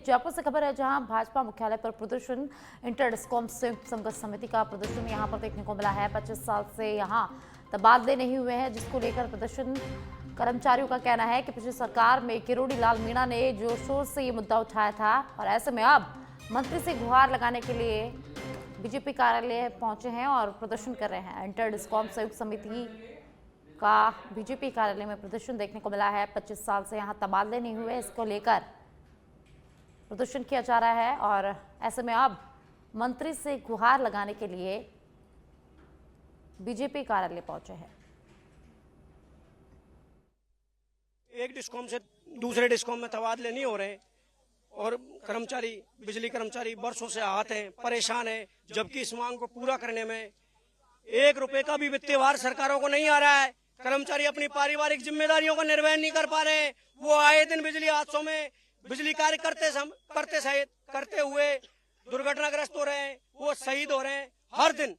जयपुर से खबर है जहां भाजपा मुख्यालय पर प्रदर्शन इंटर डिस्कॉम संयुक्त संघर्ष समिति का प्रदर्शन यहां पर देखने को मिला है। 25 साल से यहां तबादले नहीं हुए हैं, जिसको लेकर प्रदर्शन कर्मचारियों का कहना है कि पिछली सरकार में किरोड़ी लाल मीणा ने जोर शोर से ये मुद्दा उठाया था और ऐसे में अब मंत्री से गुहार लगाने के लिए बीजेपी कार्यालय पहुंचे हैं और प्रदर्शन कर रहे हैं। इंटर डिस्कॉम संयुक्त समिति का बीजेपी कार्यालय में प्रदर्शन देखने को मिला है। 25 साल से यहां तबादले नहीं हुए, इसको लेकर प्रदर्शन किया जा रहा है और ऐसे में अब मंत्री से गुहार लगाने के लिए बीजेपी कार्यालय पहुंचे हैं। एक डिस्कॉम से दूसरे डिस्कॉम में तबादले नहीं हो रहे और कर्मचारी, बिजली कर्मचारी वर्षों से आहत हैं, परेशान हैं, जबकि इस मांग को पूरा करने में 1 रुपए का भी वित्तीय भार सरकारों को नहीं आ रहा है। कर्मचारी अपनी पारिवारिक जिम्मेदारियों का निर्वहन नहीं कर पा रहे हैं। वो आए दिन बिजली हादसों में बिजली कार्य करते हुए दुर्घटनाग्रस्त हो रहे हैं, वो शहीद हो रहे हैं हर दिन।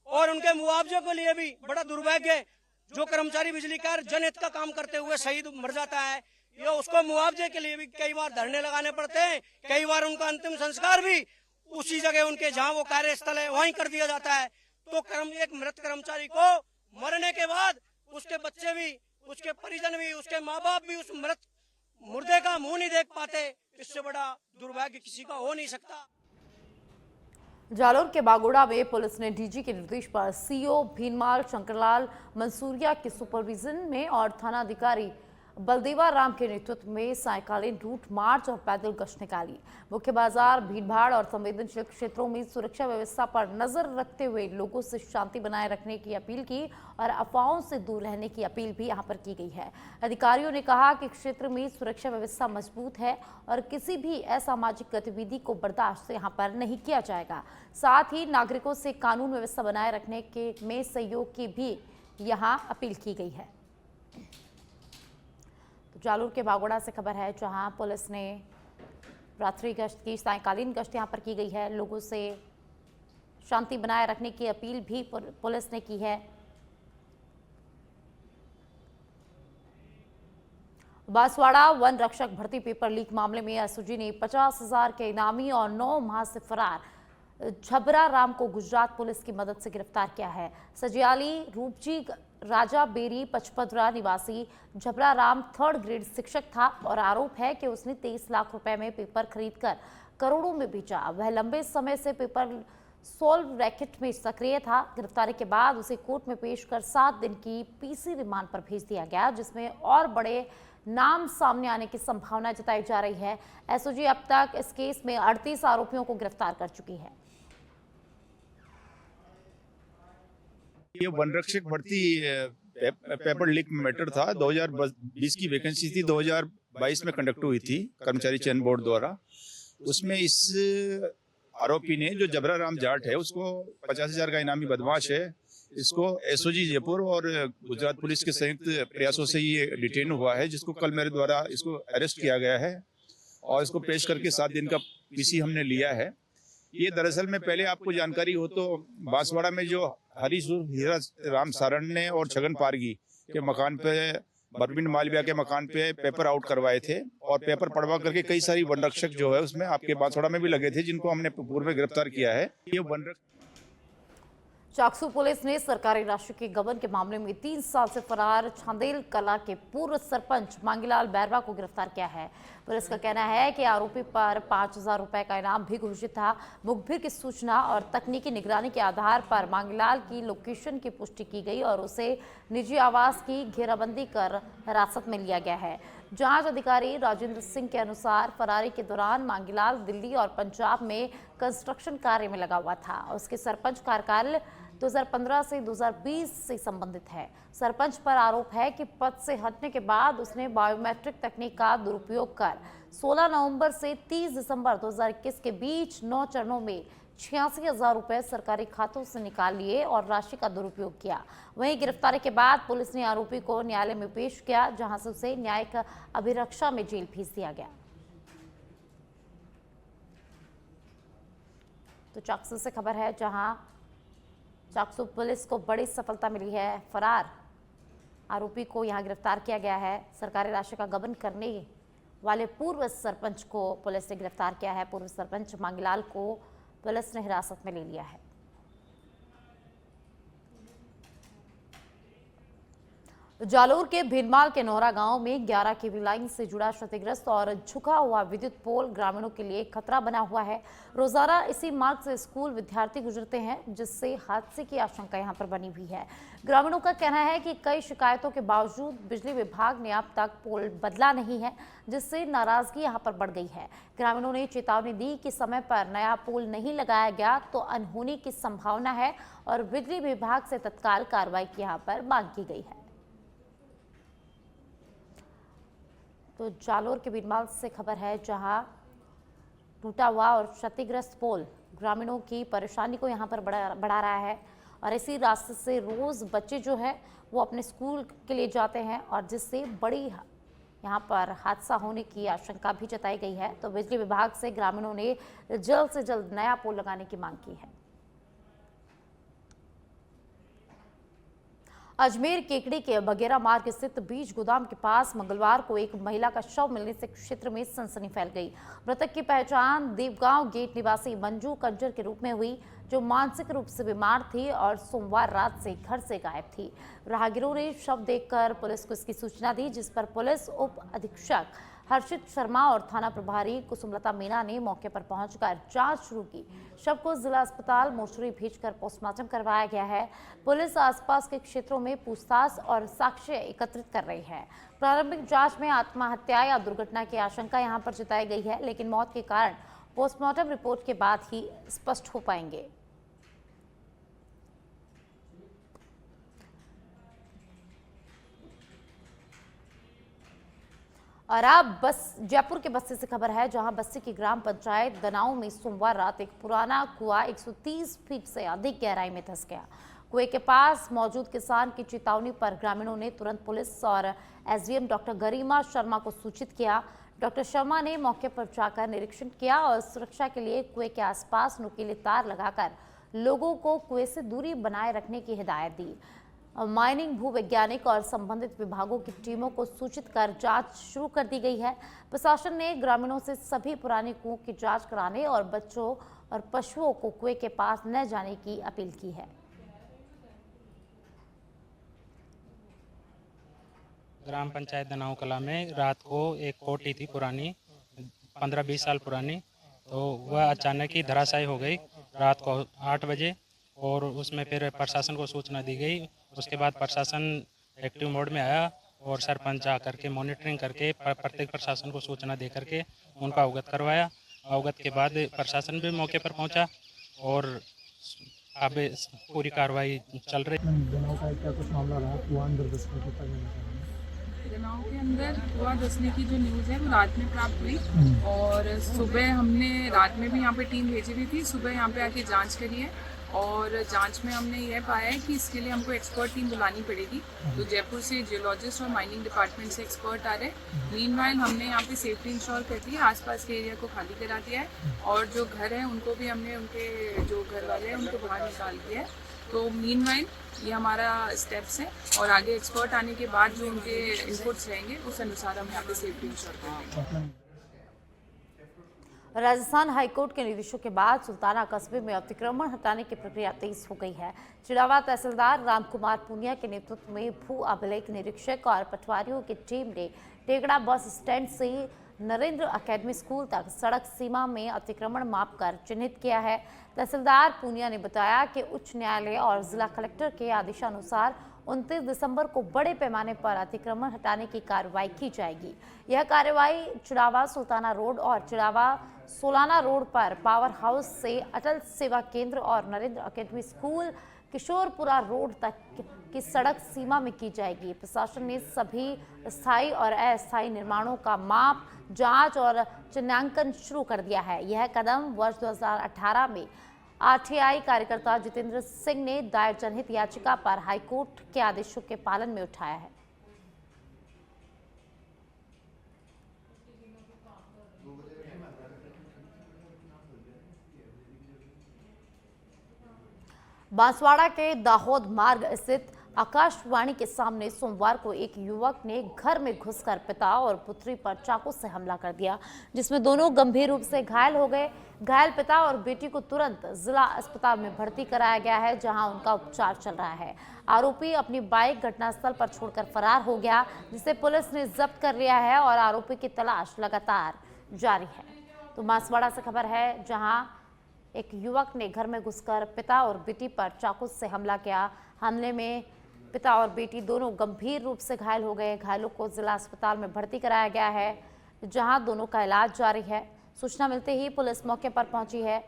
और उनके मुआवजे के लिए भी बड़ा दुर्भाग्य है, जो कर्मचारी बिजली कार्य जनहित का काम करते हुए शहीद मर जाता है, ये उसको मुआवजे के लिए भी कई बार धरने लगाने पड़ते हैं। कई बार उनका अंतिम संस्कार भी उसी जगह उनके जहां वो कार्यस्थल है वहीं कर दिया जाता है। तो एक मृत कर्मचारी को मरने के बाद उसके बच्चे भी, उसके परिजन भी, उसके माँ बाप भी उस मृत मुर्दे का मुंह नहीं देख पाते। इससे बड़ा दुर्भाग्य किसी का हो नहीं सकता। जालोर के बागोड़ा में पुलिस ने डीजी के निर्देश पर सीओ भीनमाल शंकरलाल मंसूरिया के सुपरविजन में और थानाधिकारी बलदेवा राम के नेतृत्व में सायकालीन रूट मार्च और पैदल गश्त निकाली। मुख्य बाजार, भीड़भाड़ और संवेदनशील क्षेत्रों में सुरक्षा व्यवस्था पर नजर रखते हुए लोगों से शांति बनाए रखने की अपील की और अफवाहों से दूर रहने की अपील भी यहां पर की गई है। अधिकारियों ने कहा कि क्षेत्र में सुरक्षा व्यवस्था मजबूत है और किसी भी असामाजिक गतिविधि को बर्दाश्त यहां पर नहीं किया जाएगा। साथ ही नागरिकों से कानून व्यवस्था बनाए रखने के में सहयोग की भी यहाँ अपील की गई है। जालोर के बागोड़ा से खबर है जहां पुलिस ने रात्रि गश्त की, सायकालीन गश्त यहां पर की गई है। लोगों से शांति बनाए रखने की अपील भी पुलिस ने की है। बांसवाड़ा वन रक्षक भर्ती पेपर लीक मामले में एसओजी ने 50,000 के इनामी और 9 माह से फरार झबरा राम को गुजरात पुलिस की मदद से गिरफ्तार किया है। सजियाली रूपजी राजा बेरी पचपदरा निवासी झबरा राम 3rd ग्रेड शिक्षक था और आरोप है कि उसने 23 लाख रुपए में पेपर खरीदकर करोड़ों में बेचा। वह लंबे समय से पेपर सोल्व रैकेट में सक्रिय था। गिरफ्तारी के बाद उसे कोर्ट में पेश कर 7 दिन की पीसी रिमांड पर भेज दिया गया, जिसमें और बड़े नाम सामने आने की संभावना जताई जा रही है। एसओजी अब तक इस केस में 38 आरोपियों को गिरफ्तार कर चुकी है। ये वन रक्षक भर्ती पेपर लीक मैटर था। 2020 की वैकेंसी थी, 2022 में कंडक्ट हुई थी कर्मचारी चयन बोर्ड द्वारा। उसमें इस आरोपी ने, जो जबरा राम जाट है, उसको 50,000 का इनामी बदमाश है, इसको एसओजी जयपुर और गुजरात पुलिस के संयुक्त प्रयासों से ये डिटेन हुआ है, जिसको कल मेरे द्वारा इसको अरेस्ट किया गया है और इसको पेश करके 7 दिन का पीसी हमने लिया है। ये दरअसल में, पहले आपको जानकारी हो तो, बांसवाड़ा में जो हीरा राम सारण्य और छगन पारगी के मकान पे, अरविंद मालविया के मकान पे पेपर आउट करवाए थे और पेपर पढ़वा करके कई सारी वन रक्षक जो है उसमें आपके बांसवाड़ा में भी लगे थे, जिनको हमने पूर्व में गिरफ्तार किया है। ये वन रक्षक चाकसू पुलिस ने सरकारी राशि के गबन के मामले में 3 साल से फरार छांदेल कला के पूर्व सरपंच मांगीलाल बैरवा को गिरफ्तार किया है। पुलिस का कहना है कि आरोपी पर 5,000 रुपए का इनाम भी घोषित था। मुखबिर की सूचना और तकनीकी निगरानी के आधार पर मांगीलाल की लोकेशन की पुष्टि की गई और उसे निजी आवास की घेराबंदी कर हिरासत में लिया गया है। जांच अधिकारी राजेंद्र सिंह के अनुसार फरारी के दौरान मांगीलाल दिल्ली और पंजाब में कंस्ट्रक्शन कार्य में लगा हुआ था। उसके सरपंच कार्यकाल 2015 से 2020 से संबंधित है। सरपंच पर आरोप है कि पद से हटने के बाद उसने बायोमेट्रिक तकनीक का दुरुपयोग कर 16 नवंबर से 30 दिसंबर 2021 के बीच 9 चरणों में 86,000 रुपए सरकारी खातों से निकाल लिए और राशि का दुरुपयोग किया। वहीं गिरफ्तारी के बाद पुलिस ने आरोपी को न्यायालय में पेश किया, जहां से उसे न्यायिक अभिरक्षा में जेल भेज दिया गया। तो चाकसू से खबर है जहां चाकसू पुलिस को बड़ी सफलता मिली है। फरार आरोपी को यहां गिरफ्तार किया गया है। सरकारी राशि का गबन करने वाले पूर्व सरपंच को पुलिस ने गिरफ्तार किया है। पूर्व सरपंच मांगीलाल को पुलिस ने हिरासत में ले लिया है। जालोर के भीनमाल के नौरा गांव में 11 केवी लाइन से जुड़ा क्षतिग्रस्त और झुका हुआ विद्युत पोल ग्रामीणों के लिए खतरा बना हुआ है। रोजाना इसी मार्ग से स्कूल विद्यार्थी गुजरते हैं, जिससे हादसे की आशंका यहां पर बनी हुई है। ग्रामीणों का कहना है कि कई शिकायतों के बावजूद बिजली विभाग ने अब तक पोल बदला नहीं है, जिससे नाराजगी यहां पर बढ़ गई है। ग्रामीणों ने चेतावनी दी कि समय पर नया पोल नहीं लगाया गया तो अनहोनी की संभावना है और बिजली विभाग से तत्काल कार्रवाई की यहां पर मांग की गई है। तो जालोर के भीनमाल से खबर है, जहां टूटा हुआ और क्षतिग्रस्त पोल ग्रामीणों की परेशानी को यहां पर बढ़ा रहा है और इसी रास्ते से रोज बच्चे जो है वो अपने स्कूल के लिए जाते हैं और जिससे बड़ी यहां पर हादसा होने की आशंका भी जताई गई है। तो बिजली विभाग से ग्रामीणों ने जल्द से जल्द नया पोल लगाने की मांग की है। अजमेर केकड़ी के बगेरा मार्ग स्थित बीज गोदाम के पास मंगलवार को एक महिला का शव मिलने से क्षेत्र में सनसनी फैल गई। मृतक की पहचान देवगांव गेट निवासी मंजू कंजर के रूप में हुई, जो मानसिक रूप से बीमार थी और सोमवार रात से घर से गायब थी। राहगीरों ने शव देखकर पुलिस को इसकी सूचना दी, जिस पर पुलिस उप अधीक्षक हर्षित शर्मा और थाना प्रभारी कुसुमलता मीना ने मौके पर पहुंचकर जांच शुरू की। शव को जिला अस्पताल मोर्चरी भेजकर पोस्टमार्टम करवाया गया है। पुलिस आसपास के क्षेत्रों में पूछताछ और साक्ष्य एकत्रित कर रही है। प्रारंभिक जांच में आत्महत्या या दुर्घटना की आशंका यहां पर जताई गई है, लेकिन मौत के कारण पोस्टमार्टम रिपोर्ट के बाद ही स्पष्ट हो पाएंगे। और अब बस जयपुर के बस्ती से खबर है, जहां बस्ती की ग्राम पंचायत दनाऊ में सोमवार रात एक पुराना कुआं 130 फीट से अधिक गहराई में धंस गया। कुएं के पास मौजूद किसान की चेतावनी पर ग्रामीणों ने तुरंत पुलिस और एसडीएम डॉक्टर गरिमा शर्मा को सूचित किया। डॉक्टर शर्मा ने मौके पर जाकर निरीक्षण किया और सुरक्षा के लिए कुएं के आसपास नुकीले तार लगाकर लोगों को कुएं से दूरी बनाए रखने की हिदायत दी। माइनिंग भूवैज्ञानिक और संबंधित विभागों की टीमों को सूचित कर जांच शुरू कर दी गई है। प्रशासन ने ग्रामीणों से सभी पुराने कुओं की जांच कराने और बच्चों और पशुओं को कुएं के पास न जाने की अपील की है। ग्राम पंचायत दनाऊ कला में रात को एक कोठी थी पुरानी, 15-20 साल पुरानी, तो वह अचानक ही धराशायी हो गई रात को 8 बजे और उसमें फिर प्रशासन को सूचना दी गई। उसके बाद प्रशासन एक्टिव मोड में आया और सरपंच आकर के मॉनिटरिंग करके प्रत्येक प्रशासन को सूचना दे करके उनका अवगत करवाया। अवगत के बाद प्रशासन भी मौके पर पहुंचा और अब पूरी कार्रवाई चल रही। दनाऊ का क्या कुछ मामला रहा? कुआं अंदर धंसने की दनाऊ के अंदर कुआं धंसने की जो न्यूज़ है वो रात में प्राप्त हुई और सुबह हमने रात में भी यहाँ पे टीम भेजी हुई थी। सुबह यहाँ पे आके जांच करी है और जांच में हमने यह पाया है कि इसके लिए हमको एक्सपर्ट टीम बुलानी पड़ेगी। तो जयपुर से जियोलॉजिस्ट और माइनिंग डिपार्टमेंट से एक्सपर्ट आ रहे हैं। मीनवाइल हमने यहाँ पे सेफ्टी इंश्योर कर दी है, आसपास के एरिया को खाली करा दिया है और जो घर हैं उनको भी हमने उनके जो घर वाले हैं उनको बाहर निकाल दिया है। तो मीनवाइल ये हमारा स्टेप्स है और आगे एक्सपर्ट आने के बाद जो उनके इनपुट्स रहेंगे उस अनुसार हम यहाँ पे सेफ्टी इंश्योर करेंगे। राजस्थान हाईकोर्ट के निर्देशों के बाद सुल्ताना कस्बे में अतिक्रमण हटाने की प्रक्रिया तेज हो गई है। चिड़ावा तहसीलदार रामकुमार पुनिया के नेतृत्व में भू अभिलेख निरीक्षक और पटवारियों की टीम ने टेगड़ा बस स्टैंड से नरेंद्र एकेडमी स्कूल तक सड़क सीमा में अतिक्रमण माप कर चिन्हित किया है। तहसीलदार पुनिया ने बताया कि उच्च न्यायालय और जिला कलेक्टर के आदेशानुसार 29 दिसंबर को बड़े पैमाने पर अतिक्रमण हटाने की कार्रवाई की जाएगी। यह कार्रवाई चिड़ावा सुल्ताना रोड और चिड़ावा सोलाना रोड पर पावर हाउस से अटल सेवा केंद्र और Narendra academy school Kishorpura road तक की सड़क सीमा में की जाएगी। प्रशासन ने सभी स्थायी और अस्थायी निर्माणों का माप, जांच और चिन्हांकन शुरू कर दिया है। यह कदम वर्ष 2018 में आरटीआई कार्यकर्ता जितेंद्र सिंह ने दायर जनहित याचिका पर हाईकोर्ट के आदेशों के पालन में उठाया है। बांसवाड़ा के दाहोद मार्ग स्थित आकाशवाणी के सामने सोमवार को एक युवक ने घर में घुसकर पिता और पुत्री पर चाकू से हमला कर दिया, जिसमें दोनों गंभीर रूप से घायल हो गए। घायल पिता और बेटी को तुरंत जिला अस्पताल में भर्ती कराया गया है, जहां उनका उपचार चल रहा है। आरोपी अपनी बाइक घटनास्थल पर छोड़कर फरार हो गया, जिसे पुलिस ने जब्त कर लिया है और आरोपी की तलाश लगातार जारी है। तो बांसवाड़ा से खबर है, जहां एक युवक ने घर में घुसकर पिता और बेटी पर चाकू से हमला किया। हमले में पिता और बेटी दोनों गंभीर रूप से घायल हो गए। घायलों को जिला अस्पताल में भर्ती कराया गया है, जहां दोनों का इलाज जारी है। सूचना मिलते ही पुलिस मौके पर पहुंची है।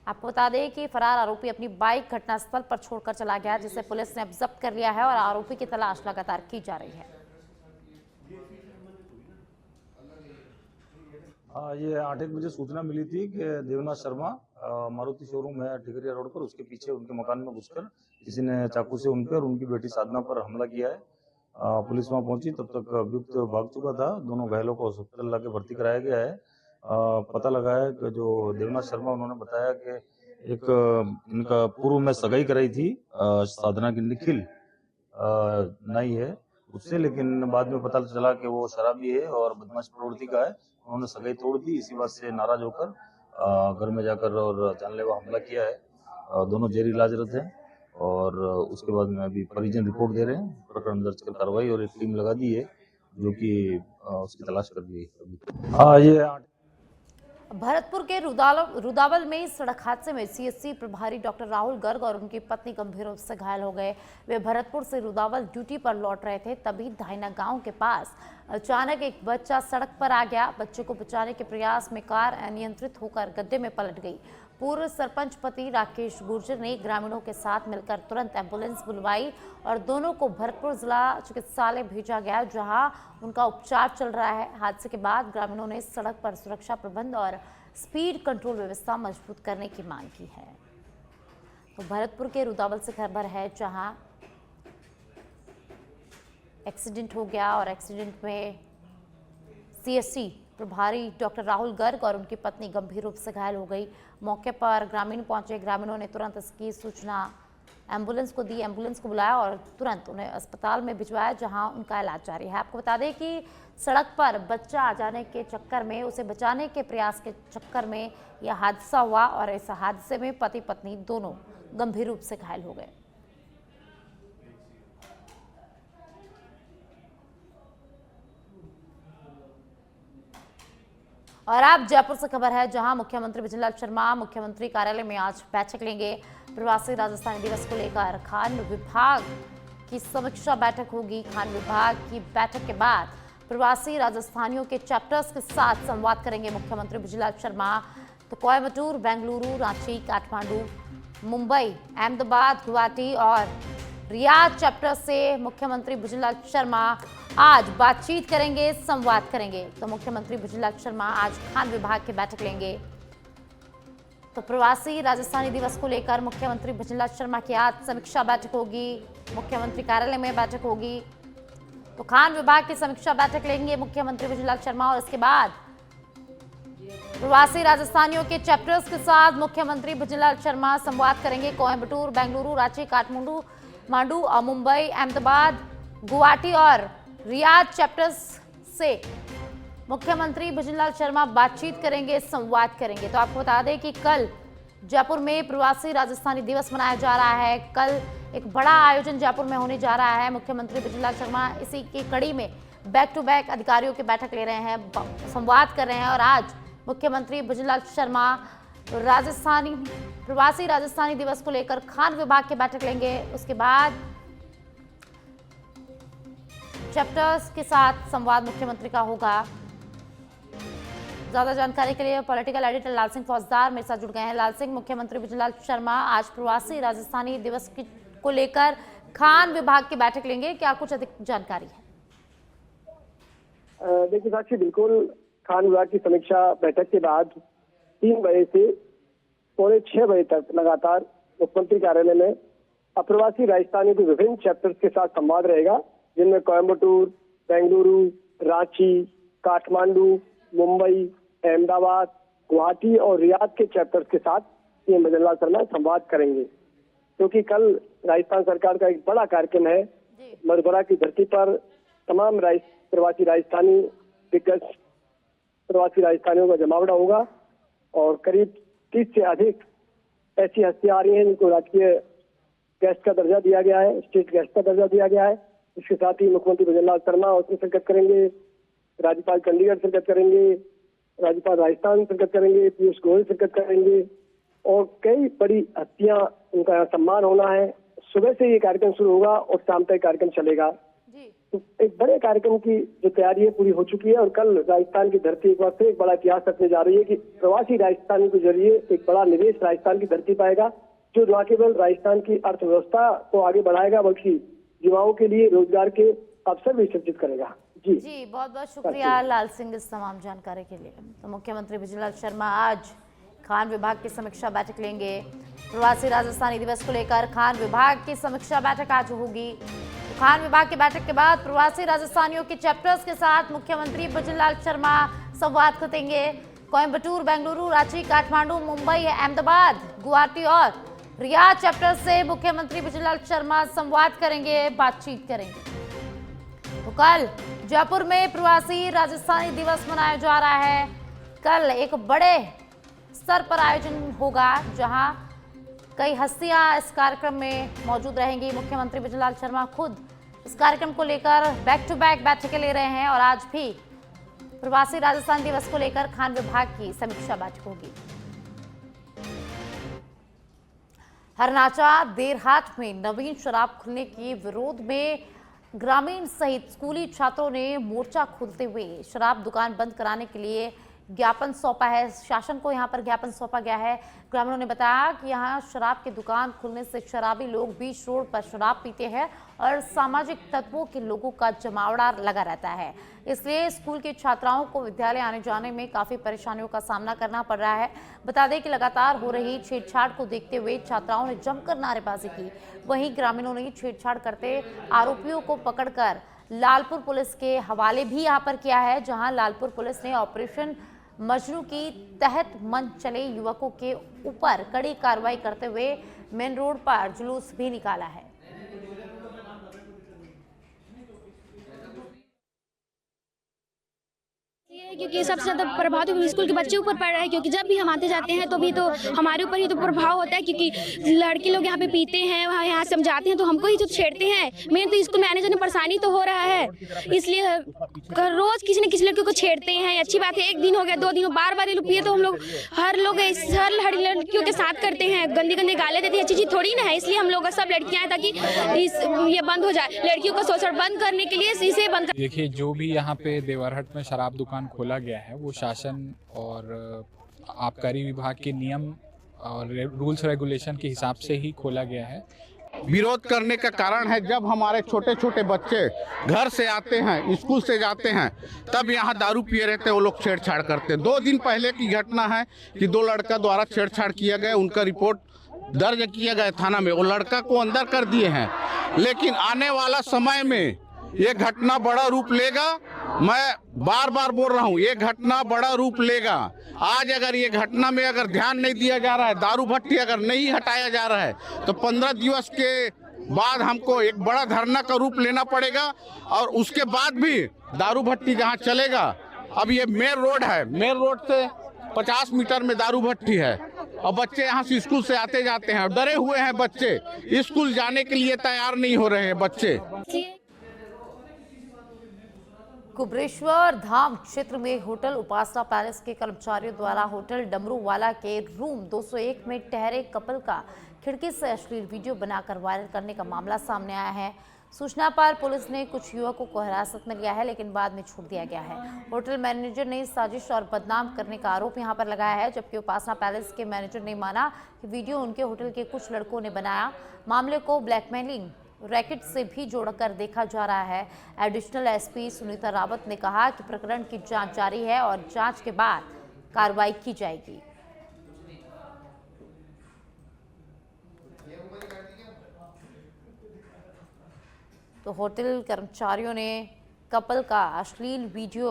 आपको बता दें कि फरार आरोपी अपनी बाइक घटनास्थल पर छोड़कर चला गया, जिसे पुलिस ने अब जब्त कर लिया है और आरोपी की तलाश लगातार की जा रही है। ये 8-1 बजे सूचना मिली थी कि देवनाथ शर्मा मारुति शोरूम है टिकरिया रोड पर, उसके पीछे उनके मकान में घुसकर किसी ने चाकू से उन पर और उनकी बेटी साधना पर हमला किया है। पुलिस वहां पहुंची, तब तक अभियुक्त भाग चुका था। दोनों घायलों को हॉस्पिटल लाके भर्ती कराया गया है। पता लगा है कि जो देवनाथ शर्मा, उन्होंने बताया कि एक इनका पूर्व में सगाई कराई थी साधना की निखिल नाई है उससे, लेकिन बाद में पता चला कि वो शराबी है और बदमाश प्रवृत्ति का है। उन्होंने सगाई तोड़ दी। इसी बात से नाराज होकर घर में जाकर और जानलेवा हमला किया है। दोनों जेरी इलाजरत हैं और उसके बाद में अभी परिजन रिपोर्ट दे रहे हैं। प्रकरण दर्ज कर कार्रवाई और एक टीम लगा दी है जो कि उसकी तलाश कर रही है। ये भरतपुर के रुदावल में सड़क हादसे में सीएससी प्रभारी डॉक्टर राहुल गर्ग और उनकी पत्नी गंभीर रूप से घायल हो गए। वे भरतपुर से रुदावल ड्यूटी पर लौट रहे थे, तभी धाइना गांव के पास अचानक एक बच्चा सड़क पर आ गया। बच्चे को बचाने के प्रयास में कार अनियंत्रित होकर गड्ढे में पलट गई। पूर्व सरपंच पति राकेश गुर्जर ने ग्रामीणों के साथ मिलकर तुरंत एम्बुलेंस बुलवाई और दोनों को भरतपुर जिला चिकित्सालय भेजा गया, जहां उनका उपचार चल रहा है। हादसे के बाद ग्रामीणों ने सड़क पर सुरक्षा प्रबंध और स्पीड कंट्रोल व्यवस्था मजबूत करने की मांग की है। तो भरतपुर के रुदावल से खबर है, जहां एक्सीडेंट हो गया और एक्सीडेंट में सीएससी प्रभारी डॉक्टर राहुल गर्ग और उनकी पत्नी गंभीर रूप से घायल हो गई। मौके पर ग्रामीण पहुंचे। ग्रामीणों ने तुरंत इसकी सूचना एम्बुलेंस को दी, एम्बुलेंस को बुलाया और तुरंत उन्हें अस्पताल में भिजवाया, जहां उनका इलाज जारी है। आपको बता दें कि सड़क पर बच्चा आ जाने के चक्कर में, उसे बचाने के प्रयास के चक्कर में यह हादसा हुआ और इस हादसे में पति पत्नी दोनों गंभीर रूप से घायल हो गए। और अब जयपुर से खबर है, जहां मुख्यमंत्री विजयलाल शर्मा मुख्यमंत्री कार्यालय में आज बैठक लेंगे। प्रवासी राजस्थानी दिवस को लेकर खान विभाग की समीक्षा बैठक होगी। खान विभाग की बैठक के बाद प्रवासी राजस्थानियों के चैप्टर्स के साथ संवाद करेंगे मुख्यमंत्री विजयलाल शर्मा। तो कोयम्बटूर, बेंगलुरु, रांची, काठमांडू, मुंबई, अहमदाबाद, गुवाहाटी और रियाद चैप्टर से मुख्यमंत्री विजयलाल शर्मा आज बातचीत करेंगे, संवाद करेंगे। तो मुख्यमंत्री विजयलाल शर्मा आज खान विभाग की बैठक लेंगे। तो प्रवासी राजस्थानी दिवस को लेकर मुख्यमंत्री विजयलाल शर्मा की आज समीक्षा बैठक होगी। मुख्यमंत्री कार्यालय में बैठक होगी। तो खान विभाग की समीक्षा बैठक लेंगे मुख्यमंत्री विजयलाल शर्मा और इसके बाद प्रवासी राजस्थानियों के चैप्टर्स के साथ मुख्यमंत्री विजयलाल शर्मा संवाद करेंगे। कोयम्बटूर, बेंगलुरु, रांची, काठमांडू, मुंबई, अहमदाबाद, गुवाहाटी और रियाद चैप्टर्स से मुख्यमंत्री विजयलाल शर्मा बातचीत करेंगे, संवाद करेंगे। तो आपको बता दें कि कल जयपुर में प्रवासी राजस्थानी दिवस मनाया जा रहा है। कल एक बड़ा आयोजन जयपुर में होने जा रहा है। मुख्यमंत्री विजयलाल शर्मा इसी की कड़ी में बैक टू बैक अधिकारियों की बैठक ले रहे हैं, संवाद कर रहे हैं। और आज मुख्यमंत्री विजयलाल शर्मा प्रवासी राजस्थानी दिवस को लेकर खान विभाग की बैठक लेंगे। उसके बाद चैप्टर्स के साथ संवाद मुख्यमंत्री का होगा। ज्यादा जानकारी के लिए पॉलिटिकल एडिटर लाल सिंह फौजदार मेरे साथ जुड़ गए हैं। लाल सिंह, मुख्यमंत्री विजयलाल शर्मा आज प्रवासी राजस्थानी दिवस को लेकर खान विभाग की बैठक लेंगे, क्या कुछ अधिक जानकारी है? देखिए साक्षी, बिल्कुल खान विभाग की समीक्षा बैठक के बाद 3 बजे से पौने 6 बजे तक लगातार मुख्यमंत्री कार्यालय में अप्रवासी राजस्थानियों के विभिन्न चैप्टर्स के साथ संवाद रहेगा, जिनमें कोयम्बटूर, बेंगलुरु, रांची, काठमांडू, मुंबई, अहमदाबाद, गुवाहाटी और रियाद के चैप्टर्स के साथ सीएम विजयलाल शर्मा संवाद करेंगे। क्योंकि कल राजस्थान सरकार का एक बड़ा कार्यक्रम है। मधुबरा की धरती पर तमाम प्रवासी राजस्थानी दिग्गज प्रवासी राजस्थानियों का जमावड़ा होगा और करीब 30 से अधिक ऐसी हस्तियां आ रही हैं जिनको राजकीय गेस्ट का दर्जा दिया गया है, स्टेट गेस्ट का दर्जा दिया गया है। इसके साथ ही मुख्यमंत्री भजनलाल शर्मा उसमें शिरकत करेंगे, राज्यपाल चंडीगढ़ शिरकत करेंगे, राज्यपाल राजस्थान शिरकत करेंगे, पीयूष गोयल शिरकत करेंगे और कई बड़ी हस्तियां, उनका यहाँ सम्मान होना है। सुबह से ये कार्यक्रम शुरू होगा और शाम तक कार्यक्रम चलेगा। तो एक बड़े कार्यक्रम की जो तैयारी है पूरी हो चुकी है और कल राजस्थान की धरती एक बार फिर एक बड़ा इतिहास रखने जा रही है कि प्रवासी राजस्थानी के जरिए एक बड़ा निवेश राजस्थान की धरती पाएगा, जो न केवल राजस्थान की अर्थव्यवस्था को आगे बढ़ाएगा बल्कि युवाओं के लिए रोजगार के अवसर भी सृजित करेगा। जी बहुत बहुत शुक्रिया लाल सिंह इस तमाम जानकारी के लिए। तो मुख्यमंत्री भजनलाल शर्मा आज खान विभाग की समीक्षा बैठक लेंगे। प्रवासी राजस्थानी दिवस को लेकर खान विभाग की समीक्षा बैठक आज होगी। तो खान विभाग की बैठक के बाद प्रवासी राजस्थानियों के चैप्टर्स के साथ मुख्यमंत्री भजनलाल शर्मा संवाद करेंगे। कोयम्बटूर, बेंगलुरु, रांची, काठमांडू, मुंबई, अहमदाबाद, गुवाहाटी और रियाद चैप्टर से मुख्यमंत्री भजनलाल शर्मा संवाद करेंगे, बातचीत करेंगे। तो कल जयपुर में प्रवासी राजस्थानी दिवस मनाया जा रहा है। कल एक बड़े स्तर पर आयोजन होगा जहां कई हस्तियां इस कार्यक्रम में मौजूद रहेंगी। मुख्यमंत्री भजनलाल शर्मा खुद इस कार्यक्रम को लेकर बैक टू बैक बैठकें ले रहे हैं और आज भी प्रवासी राजस्थान दिवस को लेकर खान विभाग की समीक्षा बैठक होगी। हरनाचा देरहाट में नवीन शराब खुलने के विरोध में ग्रामीण सहित स्कूली छात्रों ने मोर्चा खोलते हुए शराब दुकान बंद कराने के लिए ज्ञापन सौंपा है। शासन को यहां पर ज्ञापन सौंपा गया है। ग्रामीणों ने बताया कि यहां शराब की दुकान खुलने से शराबी लोग बीच रोड पर शराब पीते हैं और सामाजिक तत्वों के लोगों का जमावड़ा लगा रहता है। इसलिए स्कूल की छात्राओं को विद्यालय आने जाने में काफी परेशानियों का सामना करना पड़ रहा है। बता दें कि लगातार हो रही छेड़छाड़ को देखते हुए छात्राओं ने जमकर नारेबाजी की। वहीं ग्रामीणों ने छेड़छाड़ करते आरोपियों को पकड़कर लालपुर पुलिस के हवाले भी यहां पर किया है, जहां लालपुर पुलिस ने ऑपरेशन मजनू की तहत मन चले युवकों के ऊपर कड़ी कार्रवाई करते हुए मेन रोड पर जुलूस भी निकाला है। क्योंकि सबसे ज़्यादा प्रभाव तो स्कूल के बच्चे ऊपर पड़ रहा है, क्योंकि जब भी हम आते जाते हैं तो भी तो हमारे ऊपर ही तो प्रभाव होता है, क्योंकि लड़के लोग यहाँ पे पीते हैं, वहाँ यहाँ समझाते हैं तो हमको ही तो छेड़ते हैं। मेन तो स्कूल में आने जाने परेशानी तो हो रहा है, इसलिए रोज किसी न किसी लड़के को छेड़ते हैं। अच्छी बात है, एक दिन हो गया, 2 दिन, बार ये लोग पिए तो हम लोग हर लड़कियों के साथ करते हैं, गंदी गंदी गाले देते हैं। अच्छी चीज़ थोड़ी ना है, इसलिए हम लोग सब लड़कियाँ हैं ताकि ये बंद हो जाए। लड़कियों का शोषण बंद करने के लिए इसे बंद। देखिए, जो भी यहाँ पे देवरहट में शराब दुकान खोला गया है वो शासन और आबकारी विभाग के नियम और रूल्स रेगुलेशन के हिसाब से ही खोला गया है। विरोध करने का कारण है, जब हमारे छोटे छोटे बच्चे घर से आते हैं, स्कूल से जाते हैं, तब यहाँ दारू पिए रहते हैं, वो लोग छेड़छाड़ करते हैं। 2 दिन पहले की घटना है कि 2 लड़का द्वारा छेड़छाड़ किया गया, उनका रिपोर्ट दर्ज किया गया थाना में, वो लड़का को अंदर कर दिए हैं। लेकिन आने वाला समय में ये घटना बड़ा रूप लेगा। मैं बार बार बोल रहा हूँ, ये घटना बड़ा रूप लेगा। आज अगर ये घटना में अगर ध्यान नहीं दिया जा रहा है, दारू भट्टी अगर नहीं हटाया जा रहा है, तो 15 दिवस के बाद हमको एक बड़ा धरना का रूप लेना पड़ेगा। और उसके बाद भी दारू भट्टी जहाँ चलेगा, अब ये मेन रोड है, मेन रोड से 50 मीटर में दारू भट्टी है और बच्चे यहाँ से स्कूल से आते जाते हैं, डरे हुए हैं बच्चे, स्कूल जाने के लिए तैयार नहीं हो रहे हैं बच्चे। कुबरेश्वर धाम क्षेत्र में होटल उपासना पैलेस के कर्मचारियों द्वारा होटल डमरूवाला के रूम 201 में ठहरे कपल का खिड़की से अश्लील वीडियो बनाकर वायरल करने का मामला सामने आया है। सूचना पर पुलिस ने कुछ युवकों को हिरासत में लिया है, लेकिन बाद में छोड़ दिया गया है। होटल मैनेजर ने साजिश और बदनाम करने का आरोप यहां पर लगाया है, जबकि उपासना पैलेस के मैनेजर ने माना कि वीडियो उनके होटल के कुछ लड़कों ने बनाया। मामले को ब्लैकमेलिंग रैकेट से भी जोड़कर देखा जा रहा है। एडिशनल एसपी सुनीता रावत ने कहा कि प्रकरण की जांच जारी है और जांच के बाद कार्रवाई की जाएगी। तो होटल कर्मचारियों ने कपल का अश्लील वीडियो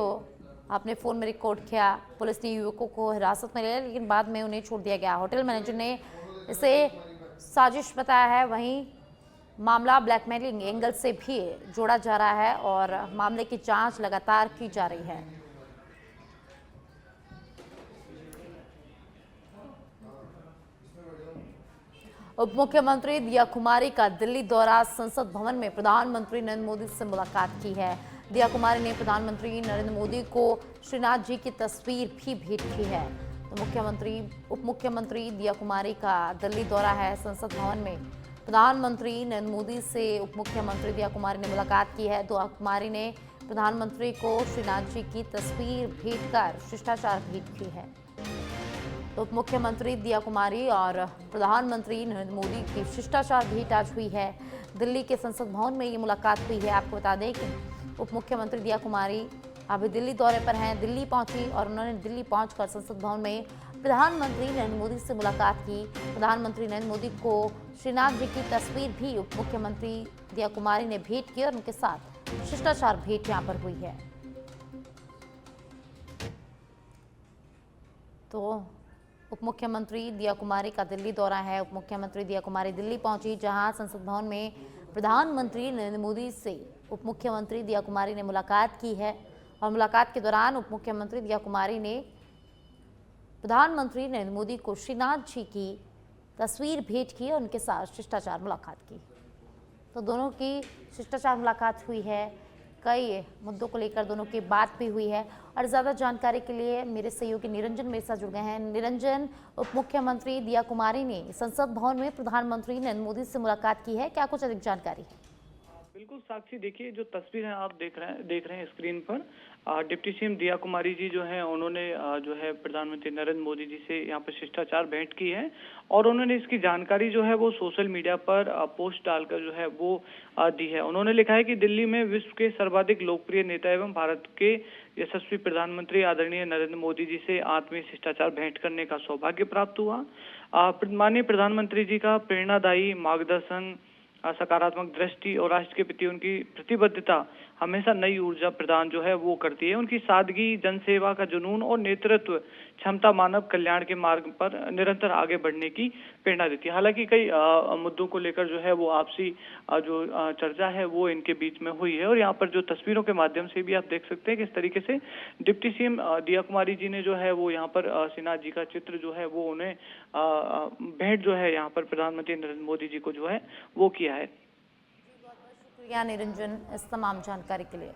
अपने फ़ोन में रिकॉर्ड किया। पुलिस ने युवकों को हिरासत में लिया, लेकिन बाद में उन्हें छोड़ दिया गया। होटल मैनेजर ने इसे साजिश बताया है। वहीं मामला ब्लैकमेलिंग एंगल से भी जोड़ा जा रहा है और मामले की जांच लगातार की जा रही है। उप मुख्यमंत्री दिया कुमारी का दिल्ली दौरा, संसद भवन में प्रधानमंत्री नरेंद्र मोदी से मुलाकात की है। दिया कुमारी ने प्रधानमंत्री नरेंद्र मोदी को श्रीनाथ जी की तस्वीर भी भेंट की है। तो उप मुख्यमंत्री दिया कुमारी का दिल्ली दौरा है। संसद भवन में प्रधानमंत्री नरेंद्र मोदी से उप मुख्यमंत्री दिया कुमारी ने मुलाकात की है। दिया कुमारी ने प्रधानमंत्री को श्रीनाथ जी की तस्वीर भेंट कर शिष्टाचार भेंट की है। तो उप मुख्यमंत्री दिया कुमारी और प्रधानमंत्री नरेंद्र मोदी की शिष्टाचार भेंट आज हुई है। दिल्ली के संसद भवन में ये मुलाकात हुई है। आपको बता दें कि उप मुख्यमंत्री दिया कुमारी अभी दिल्ली दौरे पर हैं, दिल्ली पहुंची और उन्होंने दिल्ली पहुंचकर संसद भवन में प्रधानमंत्री नरेंद्र मोदी से मुलाकात की। प्रधानमंत्री नरेंद्र मोदी को श्रीनाथ जी की तस्वीर भी उप मुख्यमंत्री दिया कुमारी ने भेंट की और उनके साथ शिष्टाचार भेंट यहाँ पर हुई है। तो उप मुख्यमंत्री दिया कुमारी का दिल्ली दौरा है। उप मुख्यमंत्री दिया कुमारी दिल्ली पहुंची, जहां संसद भवन में प्रधानमंत्री नरेंद्र मोदी से उप मुख्यमंत्री दिया कुमारी ने मुलाकात की है। और मुलाकात के दौरान उप मुख्यमंत्री दिया कुमारी ने प्रधानमंत्री नरेंद्र मोदी को श्रीनाथ जी की तस्वीर भेंट की और उनके साथ शिष्टाचार मुलाकात की। तो दोनों की शिष्टाचार मुलाकात हुई है। कई मुद्दों को लेकर दोनों की बात भी हुई है। और ज़्यादा जानकारी के लिए मेरे सहयोगी निरंजन मेरे साथ जुड़ गए हैं। निरंजन, उप मुख्यमंत्री दिया कुमारी ने संसद भवन में प्रधानमंत्री नरेंद्र मोदी से मुलाकात की है, क्या कुछ अधिक जानकारी है? बिल्कुल साक्षी, देखिए जो तस्वीर है आप देख रहे हैं स्क्रीन पर, डिप्टी सीएम दिया कुमारी जी जो है उन्होंने जो है प्रधानमंत्री नरेंद्र मोदी जी से यहाँ पर शिष्टाचार भेंट की है और उन्होंने इसकी जानकारी जो है वो सोशल मीडिया पर पोस्ट डालकर जो है वो दी है। उन्होंने लिखा है कि दिल्ली में विश्व के सर्वाधिक लोकप्रिय नेता एवं भारत के यशस्वी प्रधानमंत्री आदरणीय नरेंद्र मोदी जी से आत्मीय शिष्टाचार भेंट करने का सौभाग्य प्राप्त हुआ। माननीय प्रधानमंत्री जी का प्रेरणादायी मार्गदर्शन, सकारात्मक दृष्टि और राष्ट्र के प्रति उनकी प्रतिबद्धता हमेशा नई ऊर्जा प्रदान जो है वो करती है। उनकी सादगी, जनसेवा का जुनून और नेतृत्व क्षमता मानव कल्याण के मार्ग पर निरंतर आगे बढ़ने की प्रेरणा देती है। हालांकि कई मुद्दों को लेकर जो है वो आपसी जो चर्चा है वो इनके बीच में हुई है और यहाँ पर जो तस्वीरों के माध्यम से भी आप देख सकते हैं कि इस तरीके से डिप्टी सीएम दिया कुमारी जी ने जो है वो यहाँ पर श्रीनाथ जी का चित्र जो है वो उन्हें भेंट जो है यहाँ पर प्रधानमंत्री नरेंद्र मोदी जी को जो है वो किया है। शुक्रिया निरंजन इस तमाम जानकारी के लिए।